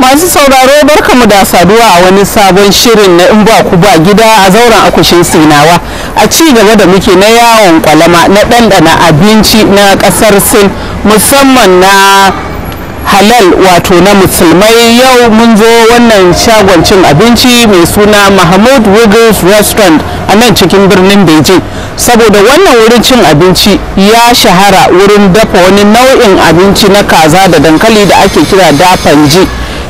Masu sauraro barkamu da saduwa a wani sabon shirin na in ba ku ba gida a zauren akushin sinawa a ci gaba da muke na yawon kwalama na ɗanɗana abinci na ƙasar Sin musamman na halal wato na musulmai. Yau mun zo wannan shagon cin abinci mai suna Mahmud Wiggles Restaurant a nan cikin birnin Beijing, saboda wannan wurin cin abinci ya shahara wurin dafa wani nau'in abinci na kaza da dankali da ake kira dafanji.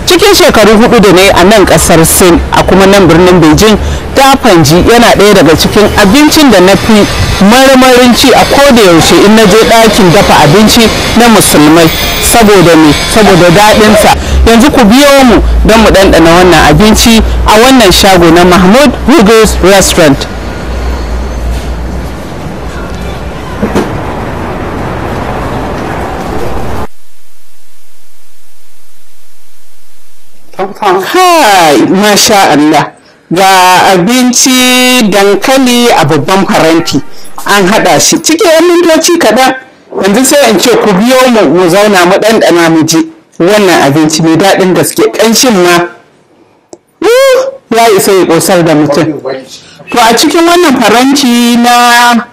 Cikin shekaru 4 da ne a nan kasar Sin a kuma nan birnin Beijing, dafanji yana ɗaya daga cikin abincin da na fi marmarin ci a koda yaushe in na je ɗakin dafa abinci na musulmai. Saboda me? Saboda daɗinsa. Yanzu ku biyo mu don mu ɗanɗana wannan abinci a wannan shago na Mahmud Wiggles Restaurant. Hai, masha Allah, ga abinci dankali a babban faranti an haɗa shi cikin 'yan mintoci kaɗan. Yanzu sai in ce ku biyo mu zauna mu ɗanɗana mu ji wannan abinci mai daɗin gaske. Ƙanshin ma ya isa ya ƙosar da mutum. To a cikin wannan faranti na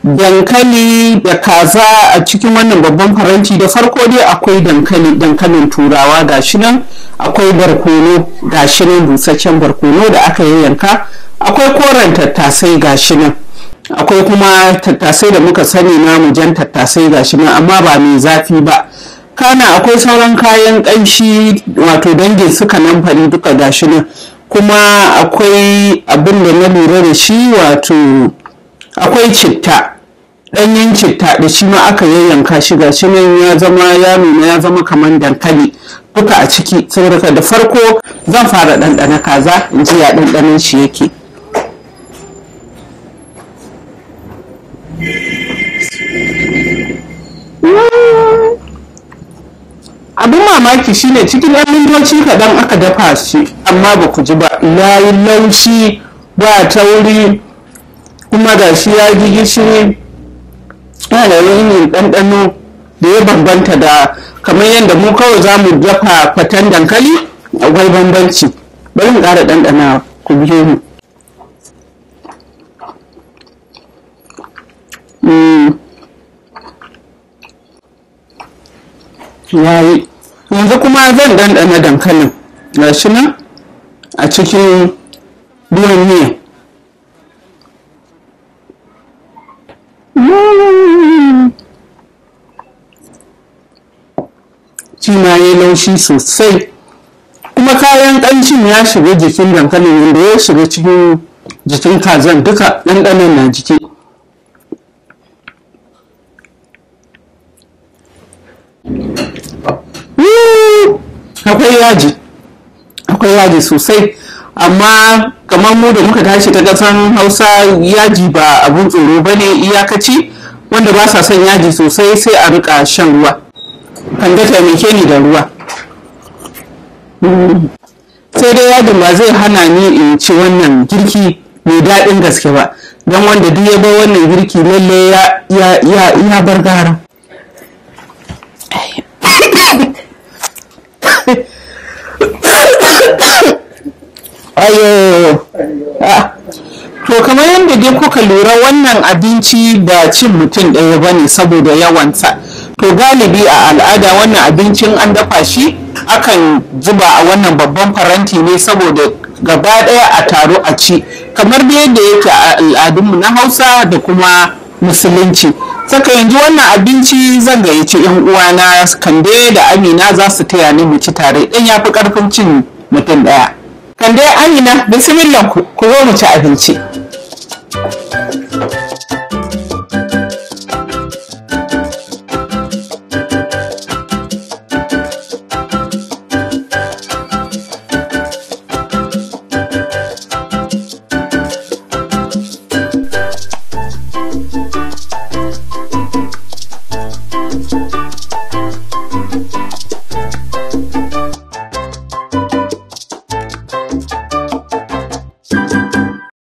dankali da kaza, a cikin wannan babban faranti da farko dai akwai dankalin turawa gashi nan, akwai barkono gashi nan, busasshen barkono da aka yayyanka, akwai koren tattasai gashi nan, akwai kuma tattasai da muka sani namu jan tattasai gashi nan amma ba mai zafi ba. Kana akwai sauran kayan ƙanshi wato dangin suka nan fari duka gashi nan, kuma akwai abin da na lura da shi wato akwai citta, ɗanyen citta da shi ma aka yayyanka shi gashi nan ya nuna ya zama kamar dankali duka a ciki. Saboda da farko zan fara ɗanɗana kaza in ji ya ɗanɗanon shi yake. Abin mamaki shine cikin 'yan mintoci kaɗan aka dafa shi amma ba ku ji ba, yayi laushi ba tauri kuma gashi ya ji gishiri. Yana da wani ɗanɗano da ya bambanta da kamar yadda mu kawai za mu dafa fatan dankali, akwai bambanci. Bari mu ƙara ɗanɗana ku biyo mu. Yayi. Yanzu kuma zan ɗanɗana dankalin gashi nan a cikin ruwan miya. Shi ma ya laushi sosai kuma kayan ƙanshin ya shiga jikin dankalin, wanda ya shiga cikin jikin kazan duka ɗanɗanon na jiki. Akwai yaji sosai, amma kamar mu da muka tashi ta ƙasar Hausa yaji ba abun tsoro ba ne, iyakaci wanda ba sa son yaji sosai sai a rika shan ruwa. Kan ga taimake ni da ruwa. Sai dai yajin ba zai hana ni in ci wannan girki mai daɗin gaske ba, don wanda duk ya bar wannan girki lalle ya bar gara. Ayo. To kamar yadda dai kuka lura wannan abinci ba cin mutum ɗaya ba ne saboda yawansa. To galibi a al'ada wannan abincin an dafa shi akan zuba a wannan babban faranti ne saboda gaba ɗaya a taro a ci, kamar da yadda yake a al'adunmu na Hausa da kuma musulunci. Saka yanzu wannan abinci zan gayyaci 'yan uwana Kande da Amina za su taya ni mu ci tare, dan ya fi ƙarfin cin mutum ɗaya. Kande, Amina, bismillah ku zo mu ci abinci.